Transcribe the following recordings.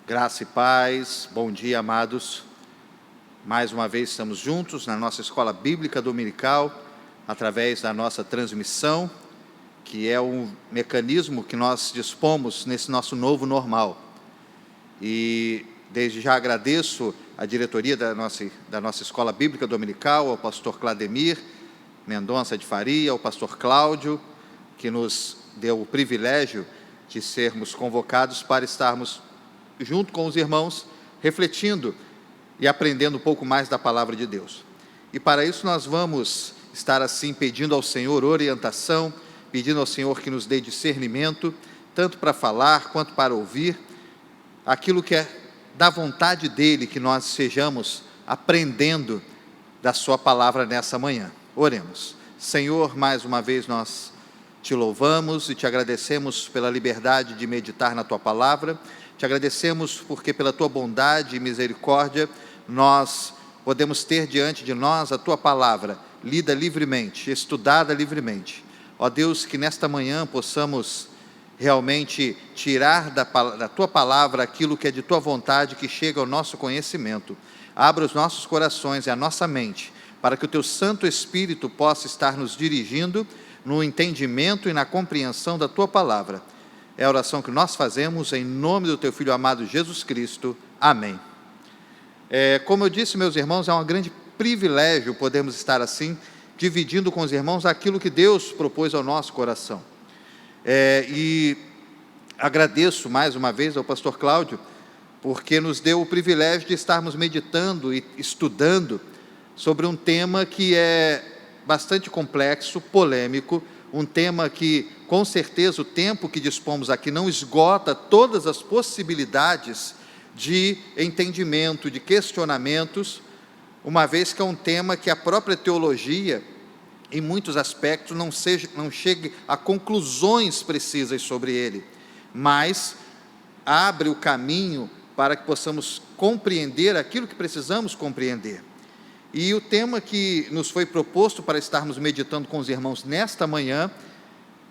Graça e paz, bom dia, amados. Mais uma vez estamos juntos na nossa escola bíblica dominical, através da nossa transmissão, que é um mecanismo que nós dispomos nesse nosso novo normal. E desde já agradeço a diretoria da nossa escola bíblica dominical, ao pastor Clademir Mendonça de Faria, ao pastor Cláudio, que nos deu o privilégio de sermos convocados para estarmos junto com os irmãos, refletindo e aprendendo um pouco mais da palavra de Deus. E para isso nós vamos estar assim pedindo ao Senhor orientação, pedindo ao Senhor que nos dê discernimento, tanto para falar quanto para ouvir, aquilo que é da vontade dEle, que nós sejamos aprendendo da sua palavra nessa manhã. Oremos. Senhor, mais uma vez nós te louvamos e te agradecemos pela liberdade de meditar na tua palavra. Te agradecemos porque pela tua bondade e misericórdia nós podemos ter diante de nós a tua palavra, lida livremente, estudada livremente. Ó Deus, que nesta manhã possamos realmente tirar da tua palavra aquilo que é de tua vontade, que chega ao nosso conhecimento. Abra os nossos corações e a nossa mente, para que o teu Santo Espírito possa estar nos dirigindo no entendimento e na compreensão da tua palavra. É a oração que nós fazemos em nome do teu Filho amado Jesus Cristo. Amém. Como eu disse, meus irmãos, é um grande privilégio podermos estar assim, dividindo com os irmãos aquilo que Deus propôs ao nosso coração. E agradeço mais uma vez ao pastor Cláudio, porque nos deu o privilégio de estarmos meditando e estudando sobre um tema que é bastante complexo, polêmico, um tema que, com certeza, o tempo que dispomos aqui não esgota todas as possibilidades de entendimento, de questionamentos, uma vez que é um tema que a própria teologia, em muitos aspectos, não chegue a conclusões precisas sobre ele, mas abre o caminho para que possamos compreender aquilo que precisamos compreender. E o tema que nos foi proposto para estarmos meditando com os irmãos nesta manhã,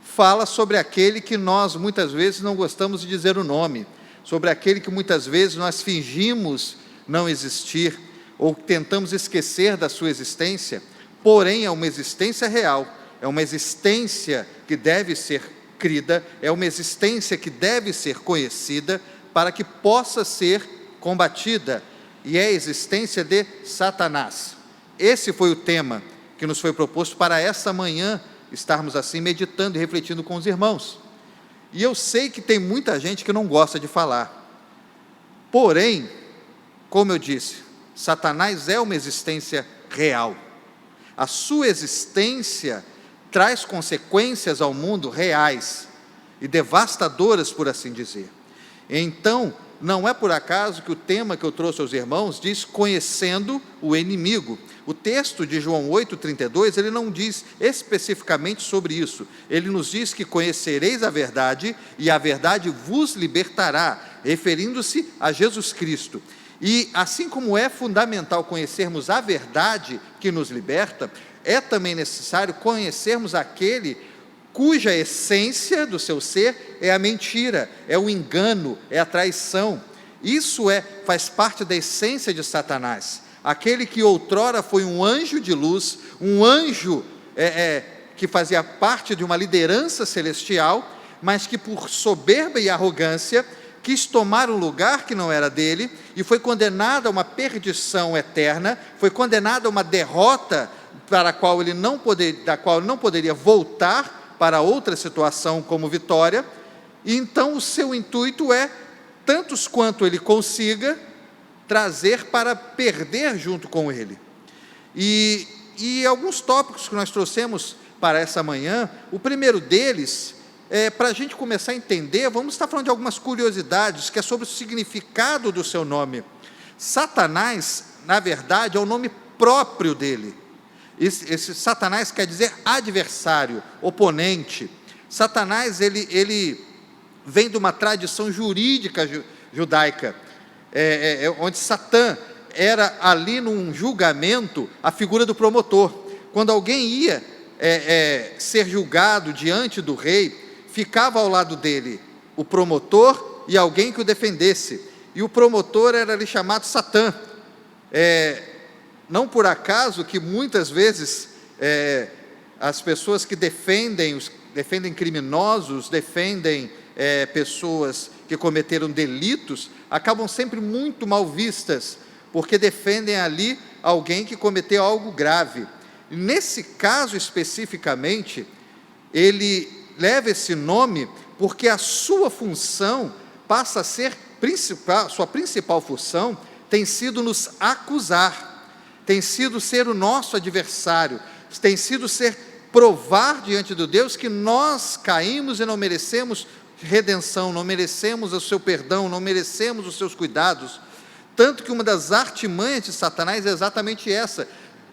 fala sobre aquele que nós muitas vezes não gostamos de dizer o nome, sobre aquele que muitas vezes nós fingimos não existir, ou tentamos esquecer da sua existência, porém é uma existência real, é uma existência que deve ser crida, é uma existência que deve ser conhecida, para que possa ser combatida, e é a existência de Satanás. Esse foi o tema que nos foi proposto para essa manhã, estarmos assim meditando e refletindo com os irmãos. E eu sei que tem muita gente que não gosta de falar, porém, como eu disse, Satanás é uma existência real, a sua existência traz consequências ao mundo reais e devastadoras, por assim dizer. Então, não é por acaso que o tema que eu trouxe aos irmãos diz conhecendo o inimigo. O texto de João 8,32, ele não diz especificamente sobre isso. Ele nos diz que conhecereis a verdade e a verdade vos libertará, referindo-se a Jesus Cristo. E assim como é fundamental conhecermos a verdade que nos liberta, é também necessário conhecermos aquele cuja essência do seu ser é a mentira, é o engano, é a traição. Isso faz parte da essência de Satanás, aquele que outrora foi um anjo de luz, um anjo que fazia parte de uma liderança celestial, mas que por soberba e arrogância quis tomar um lugar que não era dele, e foi condenado a uma perdição eterna, foi condenado a uma derrota da qual ele não poderia voltar para outra situação como vitória. E então o seu intuito é, tantos quanto ele consiga, trazer para perder junto com ele. E alguns tópicos que nós trouxemos para essa manhã, o primeiro deles, para a gente começar a entender, vamos estar falando de algumas curiosidades, que é sobre o significado do seu nome. Satanás, na verdade, é o nome próprio dele. Esse Satanás quer dizer adversário, oponente. Satanás, ele vem de uma tradição jurídica judaica, onde Satã era ali num julgamento a figura do promotor. Quando alguém ia ser julgado diante do rei, ficava ao lado dele o promotor e alguém que o defendesse. e o promotor era ali chamado Satã. Não por acaso que muitas vezes as pessoas que defendem criminosos, defendem pessoas que cometeram delitos, acabam sempre muito mal vistas, porque defendem ali alguém que cometeu algo grave. Nesse caso especificamente, ele leva esse nome porque a sua função passa a ser sua principal função tem sido nos acusar, tem sido ser o nosso adversário, tem sido ser provar diante do Deus que nós caímos e não merecemos redenção, não merecemos o seu perdão, não merecemos os seus cuidados. Tanto que uma das artimanhas de Satanás é exatamente essa: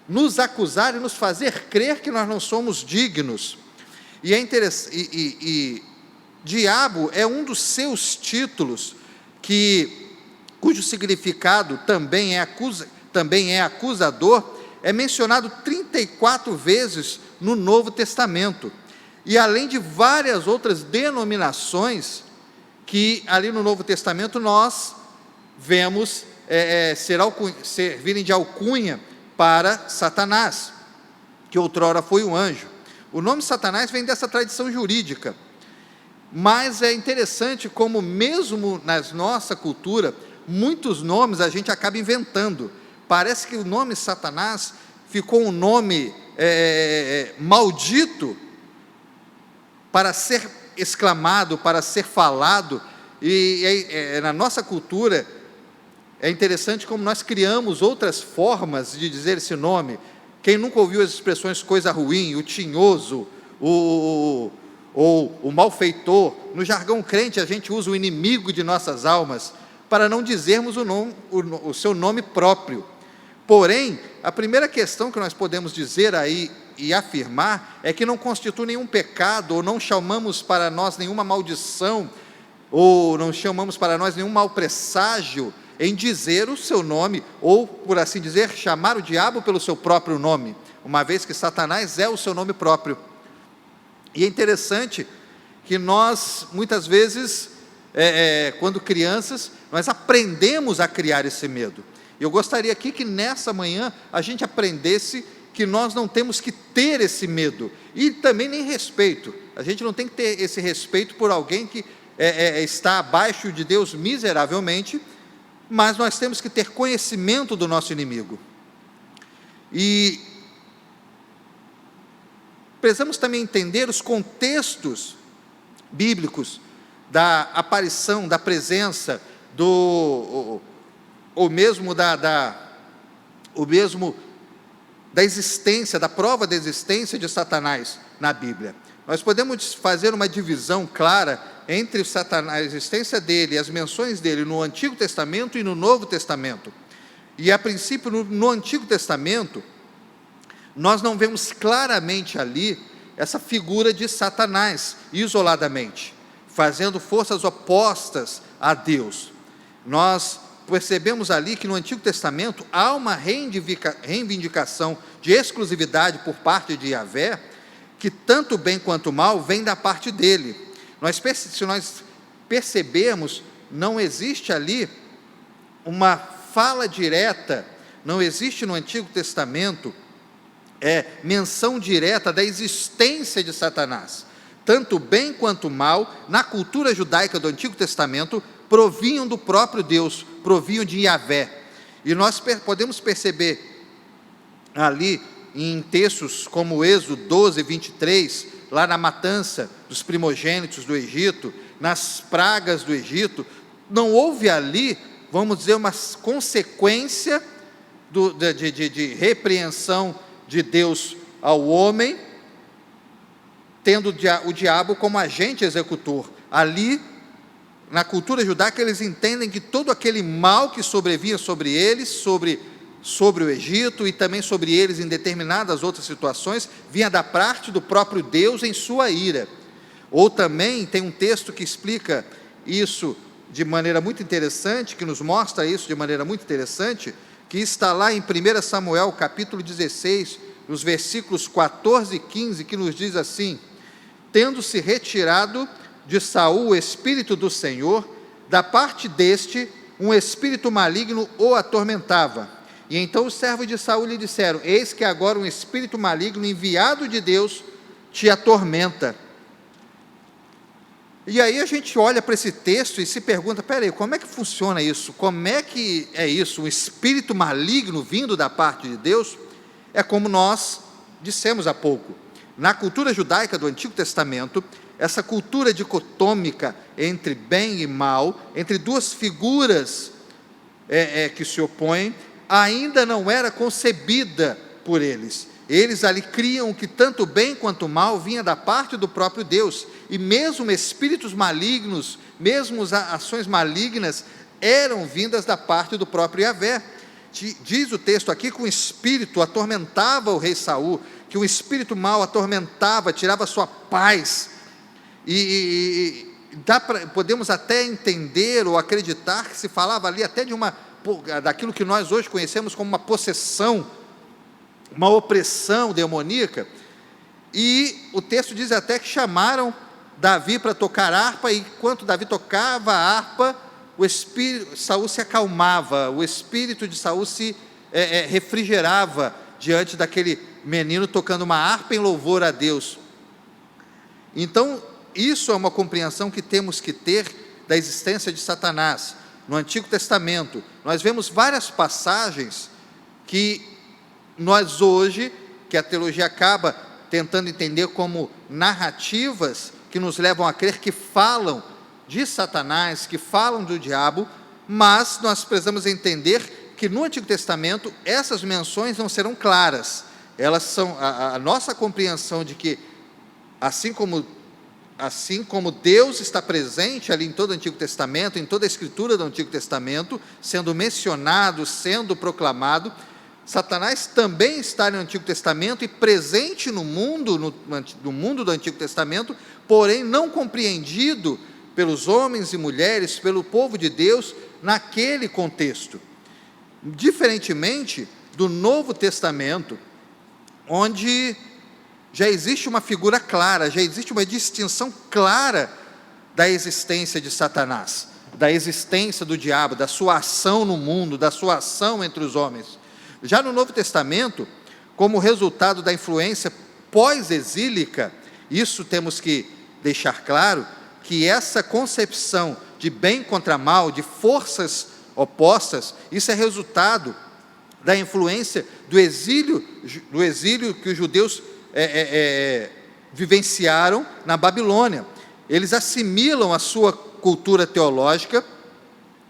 nos acusar e nos fazer crer que nós não somos dignos. E é interessante, diabo é um dos seus títulos, cujo significado também é acusador, é mencionado 34 vezes no Novo Testamento, e além de várias outras denominações, que ali no Novo Testamento nós vemos servirem de alcunha para Satanás, que outrora foi um anjo. O nome Satanás vem dessa tradição jurídica, mas é interessante como mesmo na nossa cultura, muitos nomes a gente acaba inventando. Parece que o nome Satanás ficou um nome maldito para ser exclamado, para ser falado, e na nossa cultura é interessante como nós criamos outras formas de dizer esse nome. Quem nunca ouviu as expressões coisa ruim, o tinhoso, ou o malfeitor? No jargão crente a gente usa o inimigo de nossas almas, para não dizermos o seu nome próprio. Porém, a primeira questão que nós podemos dizer aí e afirmar é que não constitui nenhum pecado, ou não chamamos para nós nenhuma maldição, ou não chamamos para nós nenhum mau presságio em dizer o seu nome, ou, por assim dizer, chamar o diabo pelo seu próprio nome, uma vez que Satanás é o seu nome próprio. E é interessante que nós, muitas vezes, quando crianças, nós aprendemos a criar esse medo. Eu gostaria aqui que nessa manhã a gente aprendesse que nós não temos que ter esse medo, e também nem respeito. A gente não tem que ter esse respeito por alguém que está abaixo de Deus miseravelmente, mas nós temos que ter conhecimento do nosso inimigo. E precisamos também entender os contextos bíblicos da aparição, da presença, ou mesmo da existência, da prova da existência de Satanás na Bíblia. Nós podemos fazer uma divisão clara entre Satanás, a existência dele, as menções dele no Antigo Testamento e no Novo Testamento. E a princípio, no Antigo Testamento, nós não vemos claramente ali essa figura de Satanás, isoladamente, fazendo forças opostas a Deus. Nós percebemos ali que no Antigo Testamento há uma reivindicação de exclusividade por parte de Yahvé, que tanto bem quanto mal vem da parte dele. Se nós percebermos, não existe ali uma fala direta, não existe no Antigo Testamento menção direta da existência de Satanás. Tanto bem quanto mal, na cultura judaica do Antigo Testamento, provinham do próprio Deus, provinham de Yahvé. E nós podemos perceber ali em textos como Êxodo 12, 23, lá na matança dos primogênitos do Egito, nas pragas do Egito, não houve ali, vamos dizer, uma consequência de repreensão de Deus ao homem, tendo o diabo como agente executor. Ali, na cultura judaica, eles entendem que todo aquele mal que sobrevinha sobre eles, sobre o Egito e também sobre eles em determinadas outras situações, vinha da parte do próprio Deus em sua ira. Ou também tem um texto que explica isso de maneira muito interessante, que nos mostra isso de maneira muito interessante, que está lá em 1 Samuel capítulo 16, nos versículos 14 e 15, que nos diz assim: tendo-se retirado de Saul o Espírito do Senhor, da parte deste um espírito maligno o atormentava. E então os servos de Saul lhe disseram: eis que agora um espírito maligno enviado de Deus te atormenta. E aí a gente olha para esse texto e se pergunta: peraí, como é que funciona isso? Como é que é isso? Um espírito maligno vindo da parte de Deus? É como nós dissemos há pouco. Na cultura judaica do Antigo Testamento, essa cultura dicotômica entre bem e mal, entre duas figuras que se opõem, ainda não era concebida por eles. Eles ali criam que tanto bem quanto mal vinha da parte do próprio Deus, e mesmo espíritos malignos, mesmo ações malignas, eram vindas da parte do próprio Yahvé. Diz o texto aqui que um espírito atormentava o rei Saul, que um espírito mau atormentava, tirava sua paz, podemos até entender ou acreditar que se falava ali até daquilo que nós hoje conhecemos como uma possessão, uma opressão demoníaca. E o texto diz até que chamaram Davi para tocar harpa, e enquanto Davi tocava a harpa, Saul se acalmava, o espírito de Saul se refrigerava diante daquele menino tocando uma harpa em louvor a Deus. Então, isso é uma compreensão que temos que ter da existência de Satanás. No Antigo Testamento, nós vemos várias passagens que nós hoje, que a teologia acaba tentando entender como narrativas, que nos levam a crer que falam de Satanás, que falam do diabo, mas nós precisamos entender que no Antigo Testamento essas menções não serão claras. Elas são a nossa compreensão de que, assim como Deus está presente ali em todo o Antigo Testamento, em toda a escritura do Antigo Testamento, sendo mencionado, sendo proclamado, Satanás também está no Antigo Testamento e presente no mundo do Antigo Testamento, porém não compreendido pelos homens e mulheres, pelo povo de Deus, naquele contexto. Diferentemente do Novo Testamento, onde já existe uma figura clara, já existe uma distinção clara da existência de Satanás, da existência do diabo, da sua ação no mundo, da sua ação entre os homens. Já no Novo Testamento, como resultado da influência pós-exílica, isso temos que deixar claro, que essa concepção de bem contra mal, de forças opostas, isso é resultado da influência do exílio que os judeus vivenciaram na Babilônia. Eles assimilam a sua cultura teológica,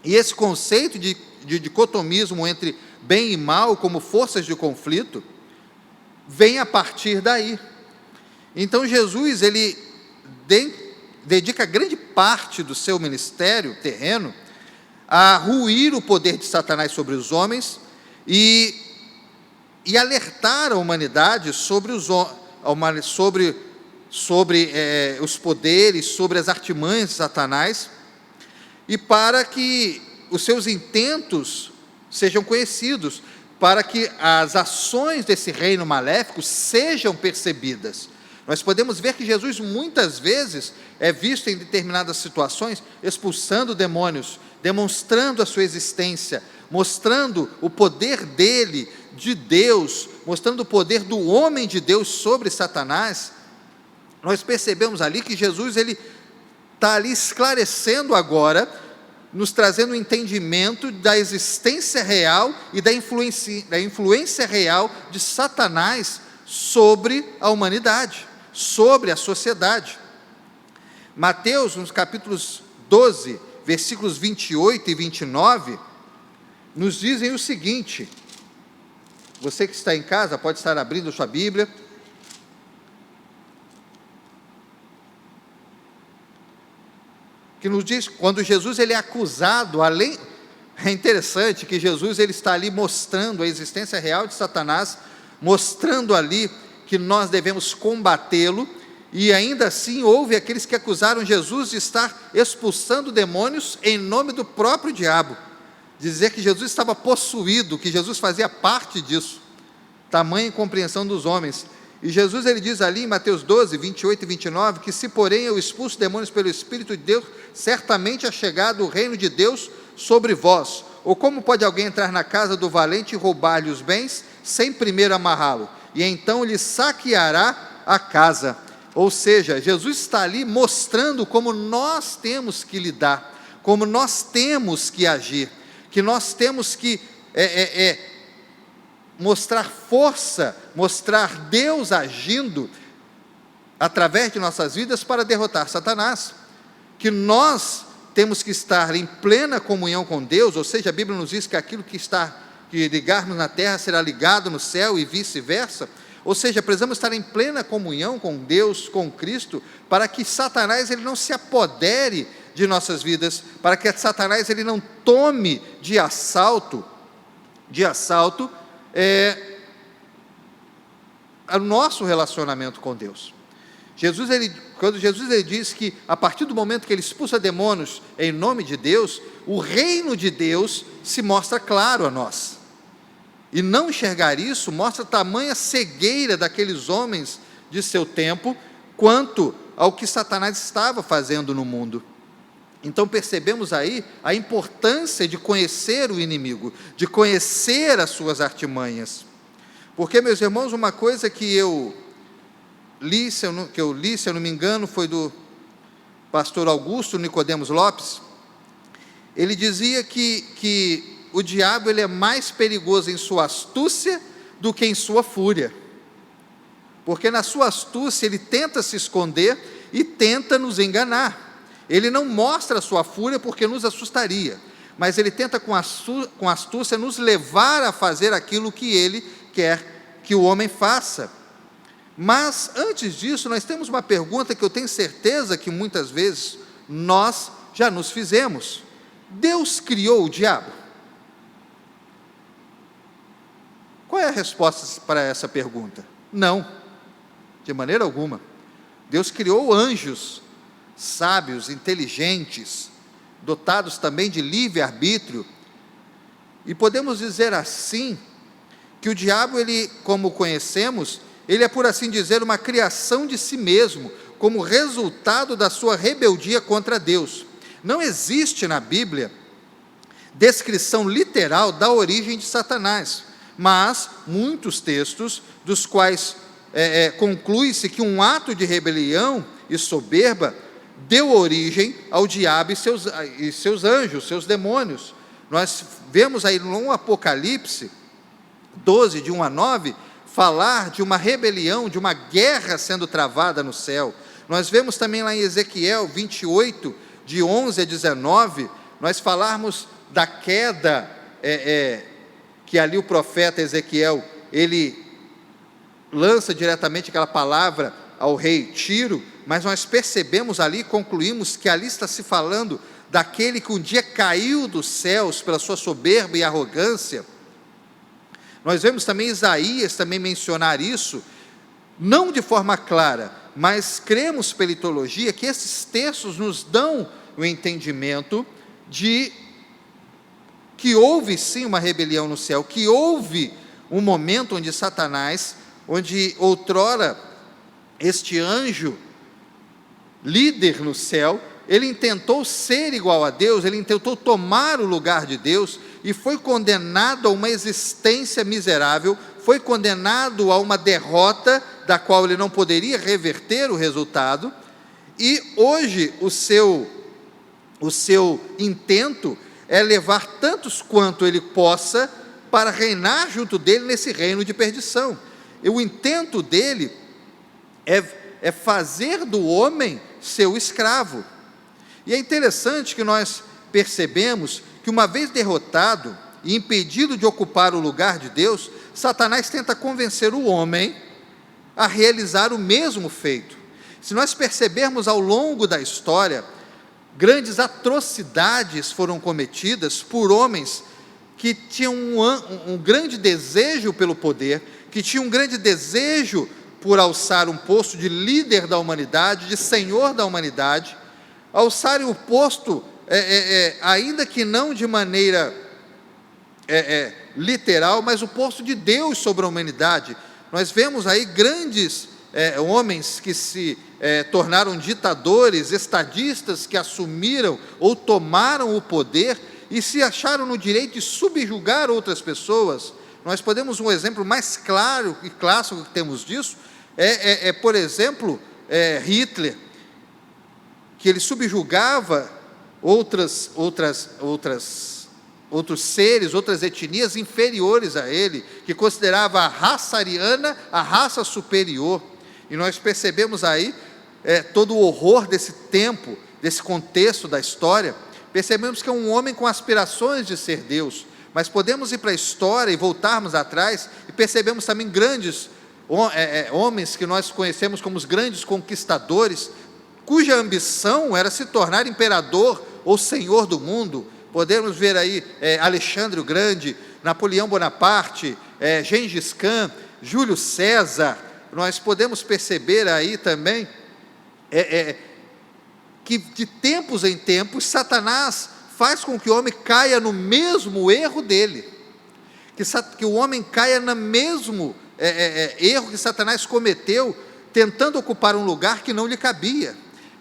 e esse conceito de dicotomismo entre bem e mal como forças de conflito vem a partir daí. Então Jesus, ele dedica grande parte do seu ministério terreno a ruir o poder de Satanás sobre os homens e alertar a humanidade sobre os poderes, sobre as artimanhas de Satanás, e para que os seus intentos sejam conhecidos, para que as ações desse reino maléfico sejam percebidas. Nós podemos ver que Jesus muitas vezes é visto em determinadas situações expulsando demônios, demonstrando a sua existência, mostrando o poder dele, de Deus, mostrando o poder do homem de Deus sobre Satanás. Nós percebemos ali que Jesus, ele está ali esclarecendo agora, nos trazendo um entendimento da existência real e da influência real de Satanás sobre a humanidade, sobre a sociedade. Mateus, nos capítulos 12, versículos 28 e 29, nos dizem o seguinte. Você que está em casa pode estar abrindo sua Bíblia. Que nos diz, quando Jesus ele é acusado, é interessante que Jesus ele está ali mostrando a existência real de Satanás, mostrando ali que nós devemos combatê-lo, e ainda assim houve aqueles que acusaram Jesus de estar expulsando demônios em nome do próprio diabo, dizer que Jesus estava possuído, que Jesus fazia parte disso, tamanha incompreensão dos homens. E Jesus ele diz ali em Mateus 12, 28 e 29, que se porém eu expulso demônios pelo Espírito de Deus, certamente é chegado o reino de Deus sobre vós? Ou como pode alguém entrar na casa do valente e roubar-lhe os bens, sem primeiro amarrá-lo? E então lhe saqueará a casa. Ou seja, Jesus está ali mostrando como nós temos que lidar, como nós temos que agir, que nós temos que mostrar força, mostrar Deus agindo através de nossas vidas para derrotar Satanás, que nós temos que estar em plena comunhão com Deus, ou seja, a Bíblia nos diz que aquilo que ligarmos na terra será ligado no céu e vice-versa, ou seja, precisamos estar em plena comunhão com Deus, com Cristo, para que Satanás ele não se apodere de nossas vidas, para que Satanás ele não tome de assalto o nosso relacionamento com Deus. Quando Jesus ele diz que a partir do momento que ele expulsa demônios em nome de Deus, o reino de Deus se mostra claro a nós. E não enxergar isso mostra tamanha cegueira daqueles homens de seu tempo, quanto ao que Satanás estava fazendo no mundo. Então percebemos aí a importância de conhecer o inimigo, de conhecer as suas artimanhas. Porque, meus irmãos, uma coisa que eu li, se eu não me engano, foi do pastor Augusto Nicodemos Lopes. Ele dizia que o diabo ele é mais perigoso em sua astúcia do que em sua fúria, porque na sua astúcia ele tenta se esconder e tenta nos enganar. Ele não mostra a sua fúria porque nos assustaria, mas ele tenta com astúcia nos levar a fazer aquilo que ele quer que o homem faça. Mas antes disso nós temos uma pergunta que eu tenho certeza que muitas vezes nós já nos fizemos: Deus criou o diabo? Qual é a resposta para essa pergunta? Não, de maneira alguma. Deus criou anjos sábios, inteligentes, dotados também de livre-arbítrio, e podemos dizer assim, que o diabo, ele, como conhecemos, ele é, por assim dizer, uma criação de si mesmo, como resultado da sua rebeldia contra Deus. Não existe na Bíblia descrição literal da origem de Satanás, mas muitos textos, dos quais conclui-se que um ato de rebelião e soberba deu origem ao diabo e seus anjos, seus demônios. Nós vemos aí no Apocalipse 12, de 1 a 9, falar de uma rebelião, de uma guerra sendo travada no céu. Nós vemos também lá em Ezequiel 28, de 11 a 19, nós falarmos da queda, que ali o profeta Ezequiel, ele lança diretamente aquela palavra ao rei Tiro, mas nós percebemos ali, concluímos que ali está se falando daquele que um dia caiu dos céus pela sua soberba e arrogância. Nós vemos também Isaías também mencionar isso, não de forma clara, mas cremos pela teologia que esses textos nos dão o entendimento de que houve sim uma rebelião no céu, que houve um momento onde Satanás, onde outrora este anjo líder no céu, ele intentou ser igual a Deus, ele intentou tomar o lugar de Deus, e foi condenado a uma existência miserável, foi condenado a uma derrota, da qual ele não poderia reverter o resultado, e hoje o seu intento é levar tantos quanto ele possa, para reinar junto dele nesse reino de perdição. E o intento dele é fazer do homem seu escravo. E é interessante que nós percebemos que, uma vez derrotado e impedido de ocupar o lugar de Deus, Satanás tenta convencer o homem a realizar o mesmo feito. Se nós percebermos ao longo da história, grandes atrocidades foram cometidas por homens que tinham um grande desejo pelo poder, que tinham um grande desejo por alçar um posto de líder da humanidade, de senhor da humanidade, alçarem o posto, ainda que não de maneira literal, mas o posto de Deus sobre a humanidade. Nós vemos aí grandes homens que se tornaram ditadores, estadistas, que assumiram ou tomaram o poder, e se acharam no direito de subjugar outras pessoas. Nós podemos, um exemplo mais claro e clássico que temos disso, por exemplo, Hitler, que ele subjugava outros seres, outras etnias inferiores a ele, que considerava a raça ariana a raça superior. E nós percebemos aí todo o horror desse tempo, desse contexto da história. Percebemos que é um homem com aspirações de ser Deus, mas podemos ir para a história e voltarmos atrás e percebemos também grandes homens que nós conhecemos como os grandes conquistadores, cuja ambição era se tornar imperador ou senhor do mundo. Podemos ver aí Alexandre o Grande, Napoleão Bonaparte, Gengis Khan, Júlio César. Nós podemos perceber aí também que de tempos em tempos Satanás faz com que o homem caia no mesmo erro dele, que o homem caia no mesmo erro que Satanás cometeu, tentando ocupar um lugar que não lhe cabia.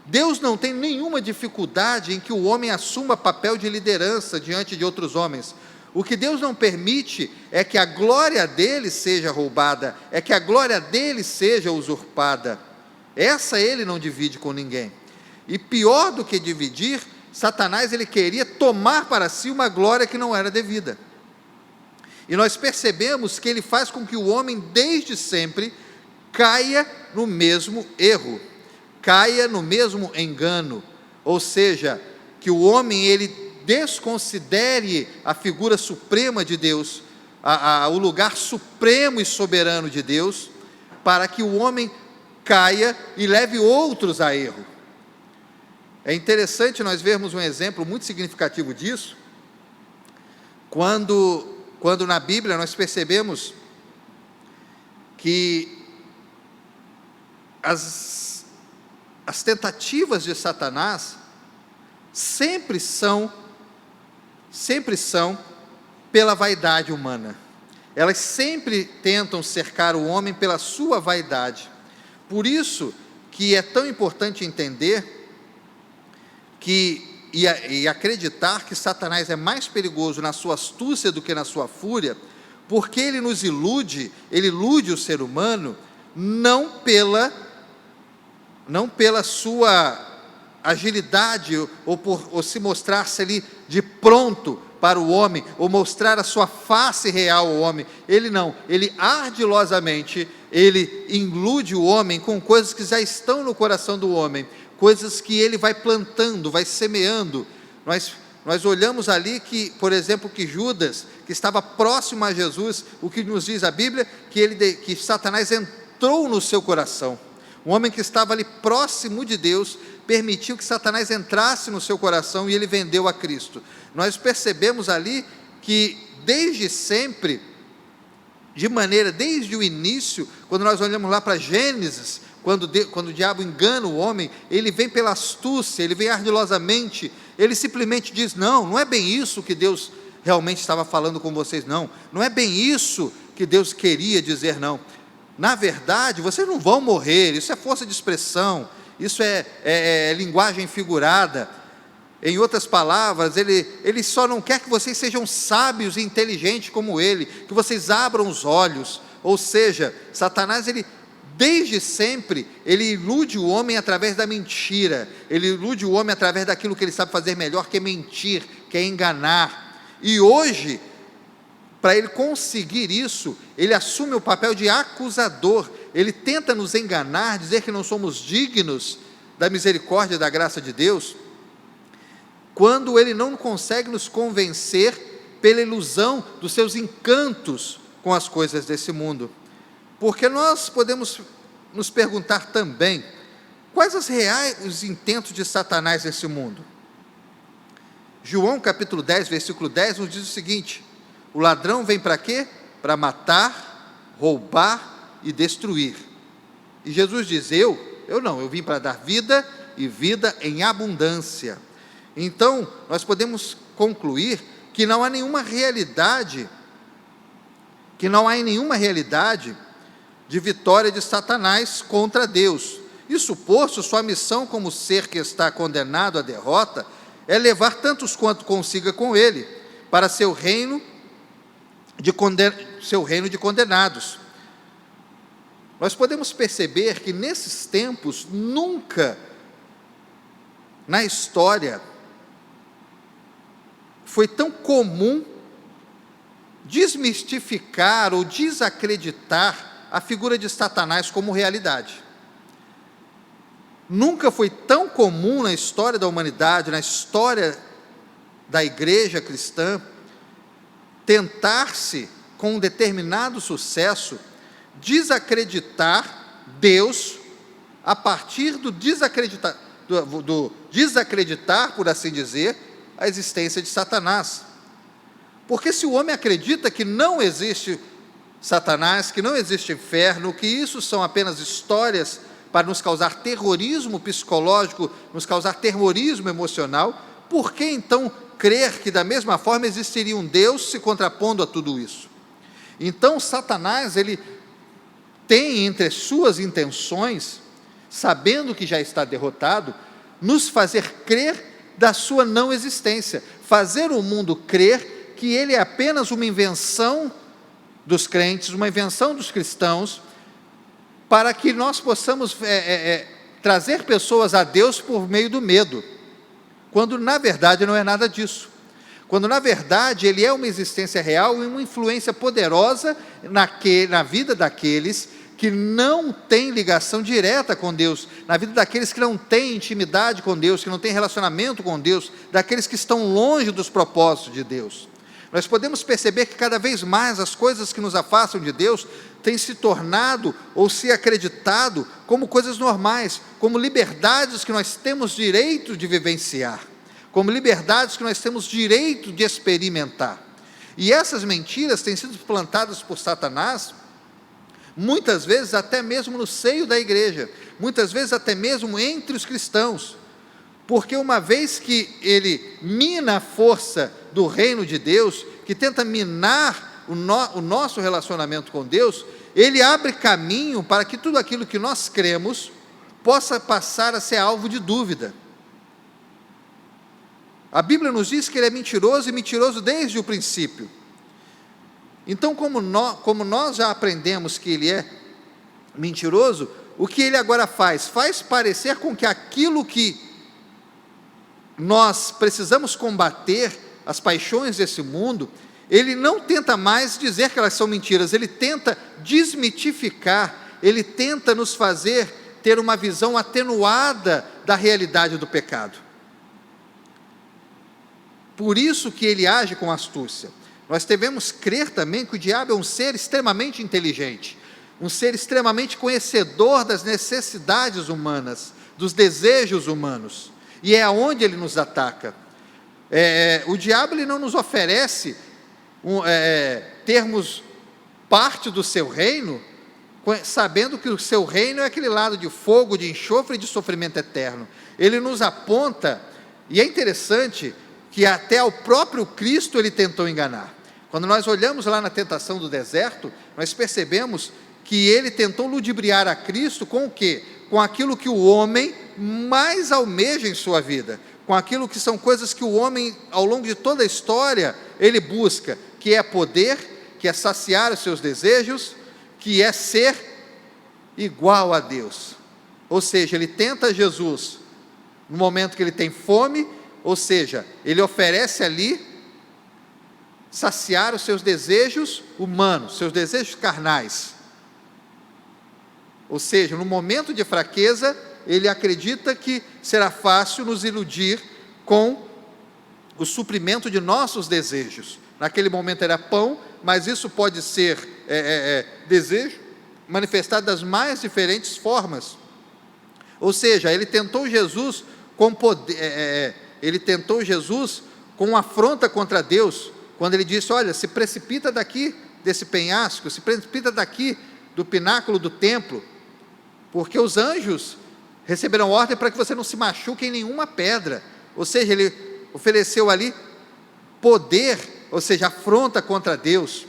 Deus não tem nenhuma dificuldade em que o homem assuma papel de liderança diante de outros homens. O que Deus não permite é que a glória dele seja roubada, é que a glória dele seja usurpada. Essa ele não divide com ninguém. E pior do que dividir, Satanás ele queria tomar para si uma glória que não era devida. E nós percebemos que ele faz com que o homem desde sempre caia no mesmo erro, caia no mesmo engano, ou seja, que o homem ele desconsidere a figura suprema de Deus, o lugar supremo e soberano de Deus, para que o homem caia e leve outros a erro. É interessante nós vermos um exemplo muito significativo disso, quando na Bíblia nós percebemos que as tentativas de Satanás sempre são pela vaidade humana. Elas sempre tentam cercar o homem pela sua vaidade. Por isso que é tão importante entender e acreditar que Satanás é mais perigoso na sua astúcia do que na sua fúria, porque ele nos ilude, ele ilude o ser humano, não pela sua agilidade, ou se mostrasse ali de pronto para o homem, ou mostrar a sua face real ao homem. Ele não, ele ardilosamente, ele ilude o homem com coisas que já estão no coração do homem, coisas que ele vai plantando, vai semeando. Nós olhamos ali que, por exemplo, que Judas, que estava próximo a Jesus, o que nos diz a Bíblia, que Satanás entrou no seu coração. Um homem que estava ali próximo de Deus, permitiu que Satanás entrasse no seu coração e ele vendeu a Cristo. Nós percebemos ali que desde sempre, desde o início, quando nós olhamos lá para Gênesis, quando o diabo engana o homem, ele vem pela astúcia, ele vem ardilosamente, ele simplesmente diz, não é bem isso que Deus realmente estava falando com vocês, não é bem isso que Deus queria dizer, não. Na verdade, vocês não vão morrer, isso é força de expressão, isso é linguagem figurada. Em outras palavras, ele só não quer que vocês sejam sábios e inteligentes como ele, que vocês abram os olhos. Ou seja, Satanás, desde sempre, ele ilude o homem através da mentira, ele ilude o homem através daquilo que ele sabe fazer melhor, que é mentir, que é enganar. E hoje, para ele conseguir isso, ele assume o papel de acusador, ele tenta nos enganar, dizer que não somos dignos da misericórdia e da graça de Deus, quando ele não consegue nos convencer pela ilusão dos seus encantos com as coisas desse mundo. Porque nós podemos nos perguntar também, quais os intentos de Satanás nesse mundo? João capítulo 10, versículo 10 nos diz o seguinte: o ladrão vem para quê? Para matar, roubar e destruir. E Jesus diz, eu vim para dar vida e vida em abundância. Então, nós podemos concluir que não há nenhuma realidade de vitória de Satanás contra Deus. Isso posto, sua missão como ser que está condenado à derrota é levar tantos quanto consiga com ele para seu reino de condenados. Nós podemos perceber que nesses tempos, nunca na história foi tão comum desmistificar ou desacreditar a figura de Satanás como realidade. Nunca foi tão comum na história da humanidade, na história da igreja cristã, tentar-se, com um determinado sucesso, desacreditar Deus a partir do desacreditar, por assim dizer, a existência de Satanás. Porque se o homem acredita que não existe Satanás, que não existe inferno, que isso são apenas histórias para nos causar terrorismo psicológico, nos causar terrorismo emocional, por que então crer que da mesma forma existiria um Deus se contrapondo a tudo isso? Então Satanás, ele tem entre suas intenções, sabendo que já está derrotado, nos fazer crer da sua não existência, fazer o mundo crer que ele é apenas uma invenção dos crentes, uma invenção dos cristãos, para que nós possamos trazer pessoas a Deus por meio do medo, quando na verdade não é nada disso, quando na verdade ele é uma existência real e uma influência poderosa na vida daqueles que não têm ligação direta com Deus, na vida daqueles que não têm intimidade com Deus, que não têm relacionamento com Deus, daqueles que estão longe dos propósitos de Deus. Nós podemos perceber que cada vez mais as coisas que nos afastam de Deus têm se tornado ou se acreditado como coisas normais, como liberdades que nós temos direito de vivenciar, como liberdades que nós temos direito de experimentar. E essas mentiras têm sido plantadas por Satanás, muitas vezes até mesmo no seio da igreja, muitas vezes até mesmo entre os cristãos, porque uma vez que ele mina a força do reino de Deus, que tenta minar o nosso relacionamento com Deus, ele abre caminho para que tudo aquilo que nós cremos possa passar a ser alvo de dúvida. A Bíblia nos diz que ele é mentiroso, e mentiroso desde o princípio. Então, como nós já aprendemos que ele é mentiroso, o que ele agora faz? Faz parecer com que aquilo que nós precisamos combater, as paixões desse mundo, ele não tenta mais dizer que elas são mentiras, ele tenta desmitificar, ele tenta nos fazer ter uma visão atenuada da realidade do pecado. Por isso que ele age com astúcia. Nós devemos crer também que o diabo é um ser extremamente inteligente, um ser extremamente conhecedor das necessidades humanas, dos desejos humanos, e é aonde ele nos ataca. O diabo ele não nos oferece termos parte do seu reino, sabendo que o seu reino é aquele lado de fogo, de enxofre e de sofrimento eterno. Ele nos aponta, e é interessante que até ao próprio Cristo ele tentou enganar. Quando nós olhamos lá na tentação do deserto, nós percebemos que ele tentou ludibriar a Cristo com o quê? Com aquilo que o homem mais almeja em sua vida, com aquilo que são coisas que o homem, ao longo de toda a história, ele busca, que é poder, que é saciar os seus desejos, que é ser igual a Deus. Ou seja, ele tenta Jesus no momento que ele tem fome, ou seja, ele oferece ali saciar os seus desejos humanos, seus desejos carnais. Ou seja, no momento de fraqueza, ele acredita que será fácil nos iludir com o suprimento de nossos desejos. Naquele momento era pão, mas isso pode ser desejo manifestado das mais diferentes formas. Ou seja, ele tentou Jesus com poder, ele tentou Jesus com afronta contra Deus, quando ele disse: olha, se precipita daqui desse penhasco, se precipita daqui do pináculo do templo, porque os anjos receberam ordem para que você não se machuque em nenhuma pedra. Ou seja, ele ofereceu ali poder, ou seja, afronta contra Deus.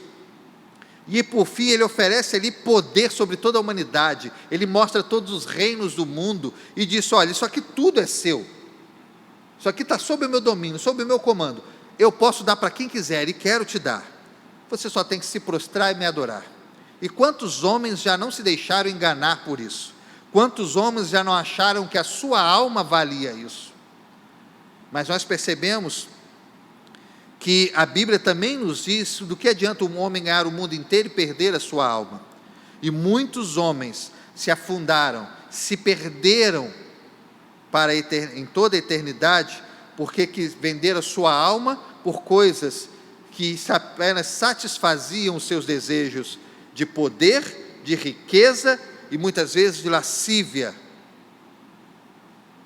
E por fim ele oferece ali poder sobre toda a humanidade. Ele mostra todos os reinos do mundo e diz: olha, isso aqui tudo é seu. Isso aqui está sob o meu domínio, sob o meu comando. Eu posso dar para quem quiser e quero te dar. Você só tem que se prostrar e me adorar. E quantos homens já não se deixaram enganar por isso? Quantos homens já não acharam que a sua alma valia isso? Mas nós percebemos que a Bíblia também nos diz do que adianta um homem ganhar o mundo inteiro e perder a sua alma. E muitos homens se afundaram, se perderam em toda a eternidade, porque venderam a sua alma por coisas que apenas satisfaziam os seus desejos de poder, de riqueza e muitas vezes de lascívia.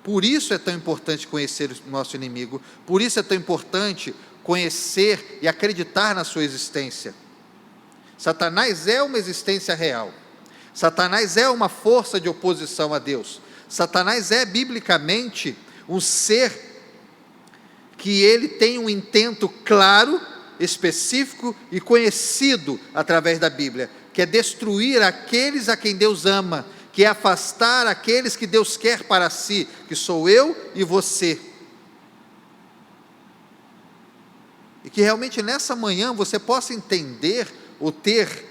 Por isso é tão importante conhecer o nosso inimigo, por isso é tão importante conhecer e acreditar na sua existência. Satanás é uma existência real, Satanás é uma força de oposição a Deus, Satanás é biblicamente um ser que ele tem um intento claro, específico e conhecido através da Bíblia, que é destruir aqueles a quem Deus ama, que é afastar aqueles que Deus quer para si, que sou eu e você. E que realmente nessa manhã você possa entender, ou ter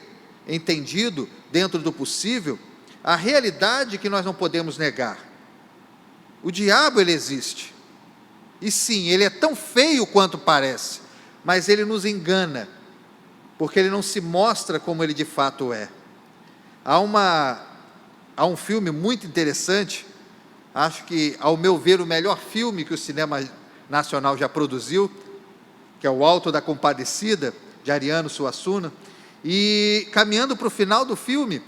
entendido, dentro do possível, a realidade que nós não podemos negar. O diabo, ele existe. E sim, ele é tão feio quanto parece, mas ele nos engana, porque ele não se mostra como ele de fato é. Há um filme muito interessante, acho que, ao meu ver, o melhor filme que o cinema nacional já produziu, que é O Alto da Compadecida, de Ariano Suassuna, e caminhando para o final do filme,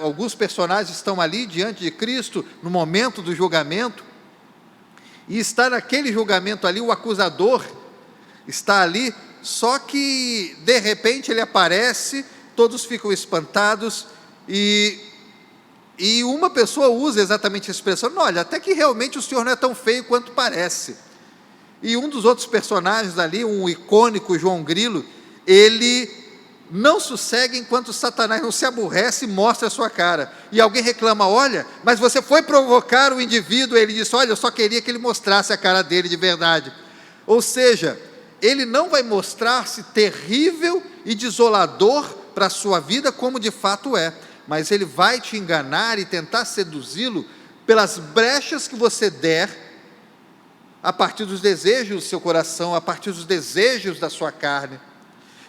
alguns personagens estão ali diante de Cristo, no momento do julgamento, e está naquele julgamento ali, o acusador está ali, só que de repente ele aparece, todos ficam espantados, e uma pessoa usa exatamente a expressão: olha, até que realmente o senhor não é tão feio quanto parece. E um dos outros personagens ali, um icônico João Grilo, ele não sossegue enquanto Satanás não se aborrece e mostra a sua cara. E alguém reclama: olha, mas você foi provocar o indivíduo. Ele diz: olha, eu só queria que ele mostrasse a cara dele de verdade. Ou seja, ele não vai mostrar-se terrível e desolador para a sua vida como de fato é, mas ele vai te enganar e tentar seduzi-lo pelas brechas que você der, a partir dos desejos do seu coração, a partir dos desejos da sua carne.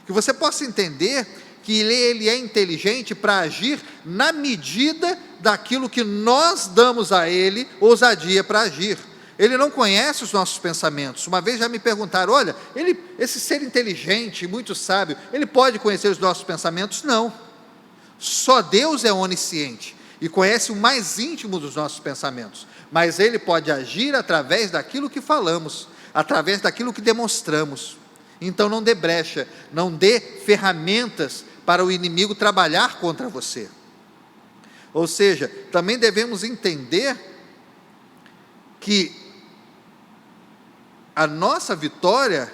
Que você possa entender que ele é inteligente para agir na medida daquilo que nós damos a ele ousadia para agir. Ele não conhece os nossos pensamentos. Uma vez já me perguntaram: olha, esse ser inteligente, muito sábio, ele pode conhecer os nossos pensamentos? Não. Só Deus é onisciente e conhece o mais íntimo dos nossos pensamentos, mas ele pode agir através daquilo que falamos, através daquilo que demonstramos. Então não dê brecha, não dê ferramentas para o inimigo trabalhar contra você. Ou seja, também devemos entender que a nossa vitória,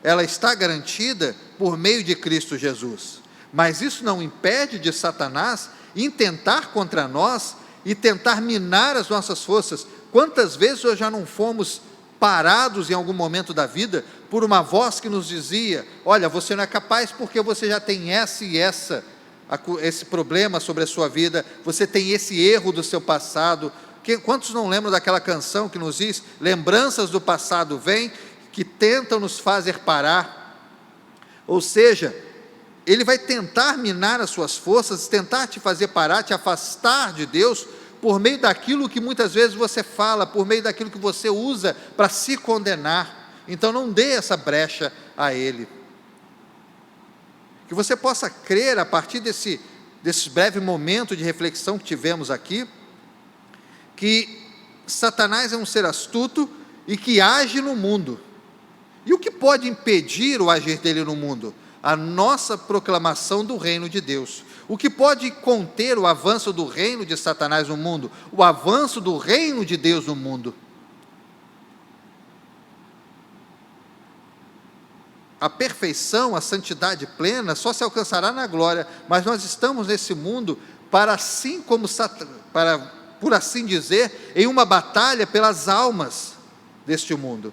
ela está garantida por meio de Cristo Jesus, mas isso não impede de Satanás intentar contra nós e tentar minar as nossas forças. Quantas vezes nós já não fomos parados em algum momento da vida por uma voz que nos dizia: olha, você não é capaz porque você já tem esse problema sobre a sua vida, você tem esse erro do seu passado. Quantos não lembram daquela canção que nos diz: lembranças do passado vêm, que tentam nos fazer parar? Ou seja, ele vai tentar minar as suas forças, tentar te fazer parar, te afastar de Deus, por meio daquilo que muitas vezes você fala, por meio daquilo que você usa para se condenar. Então não dê essa brecha a ele. Que você possa crer, a partir desse breve momento de reflexão que tivemos aqui, que Satanás é um ser astuto e que age no mundo. E o que pode impedir o agir dele no mundo? A nossa proclamação do reino de Deus. O que pode conter o avanço do reino de Satanás no mundo? O avanço do reino de Deus no mundo. A perfeição, a santidade plena só se alcançará na glória, mas nós estamos nesse mundo para, assim como para por assim dizer, em uma batalha pelas almas deste mundo.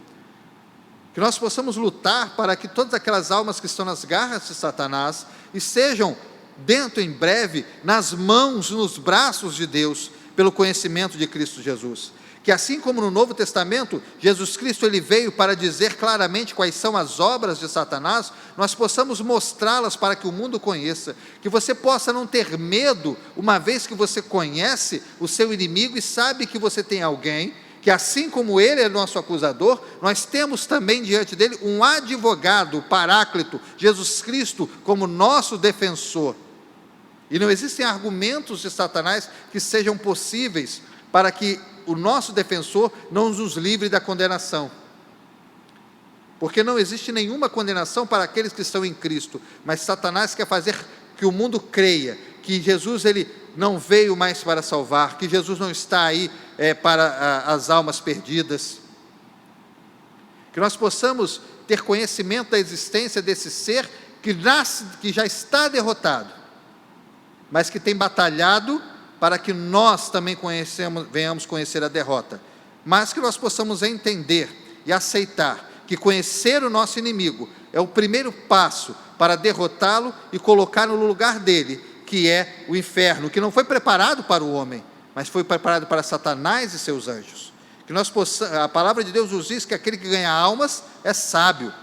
Que nós possamos lutar para que todas aquelas almas que estão nas garras de Satanás estejam dentro em breve, nas mãos, nos braços de Deus, pelo conhecimento de Cristo Jesus. Que assim como no Novo Testamento, Jesus Cristo ele veio para dizer claramente quais são as obras de Satanás, nós possamos mostrá-las para que o mundo conheça, que você possa não ter medo, uma vez que você conhece o seu inimigo e sabe que você tem alguém, que assim como ele é nosso acusador, nós temos também diante dele um advogado, o Paráclito, Jesus Cristo, como nosso defensor. E não existem argumentos de Satanás que sejam possíveis para que o nosso defensor não nos livre da condenação. Porque não existe nenhuma condenação para aqueles que estão em Cristo, mas Satanás quer fazer que o mundo creia que Jesus ele não veio mais para salvar, que Jesus não está aí para as almas perdidas. Que nós possamos ter conhecimento da existência desse ser que nasce, que já está derrotado, mas que tem batalhado para que nós também venhamos conhecer a derrota, mas que nós possamos entender e aceitar que conhecer o nosso inimigo é o primeiro passo para derrotá-lo e colocá-lo no lugar dele, que é o inferno, que não foi preparado para o homem, mas foi preparado para Satanás e seus anjos. Que nós possamos, a palavra de Deus nos diz que aquele que ganha almas é sábio.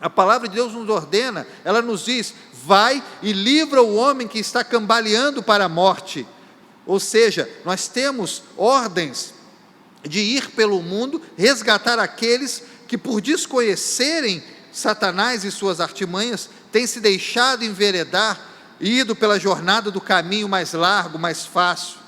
A palavra de Deus nos ordena, ela nos diz: vai e livra o homem que está cambaleando para a morte. Ou seja, nós temos ordens de ir pelo mundo, resgatar aqueles que por desconhecerem Satanás e suas artimanhas, têm se deixado enveredar, ido pela jornada do caminho mais largo, mais fácil.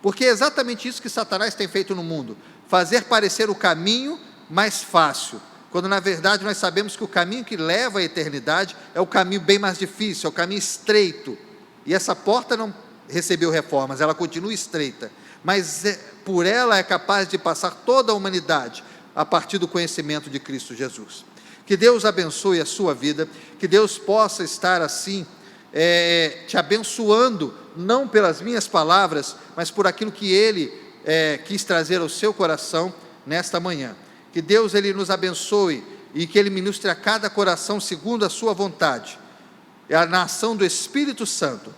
Porque é exatamente isso que Satanás tem feito no mundo, fazer parecer o caminho mais fácil, quando na verdade nós sabemos que o caminho que leva à eternidade é o caminho bem mais difícil, é o caminho estreito, e essa porta não recebeu reformas, ela continua estreita, mas por ela é capaz de passar toda a humanidade, a partir do conhecimento de Cristo Jesus. Que Deus abençoe a sua vida, que Deus possa estar assim, te abençoando, não pelas minhas palavras, mas por aquilo que Ele quis trazer ao seu coração nesta manhã. Que Deus Ele nos abençoe e que Ele ministre a cada coração segundo a sua vontade, na ação do Espírito Santo,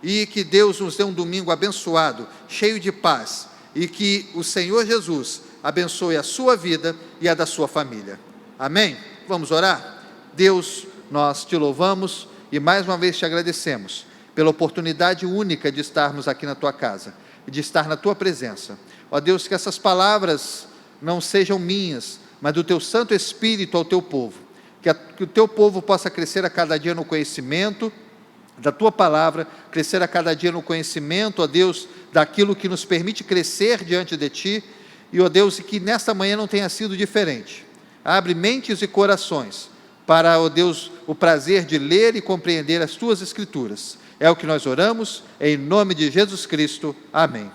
e que Deus nos dê um domingo abençoado, cheio de paz, e que o Senhor Jesus abençoe a sua vida e a da sua família. Amém? Vamos orar? Deus, nós te louvamos e mais uma vez te agradecemos pela oportunidade única de estarmos aqui na tua casa e de estar na tua presença. Ó Deus, que essas palavras não sejam minhas, mas do teu Santo Espírito ao teu povo, que o teu povo possa crescer a cada dia no conhecimento da tua palavra, crescer a cada dia no conhecimento, ó Deus, daquilo que nos permite crescer diante de ti, e ó Deus, e que nesta manhã não tenha sido diferente. Abre mentes e corações para, ó Deus, o prazer de ler e compreender as tuas escrituras. É o que nós oramos, em nome de Jesus Cristo. Amém.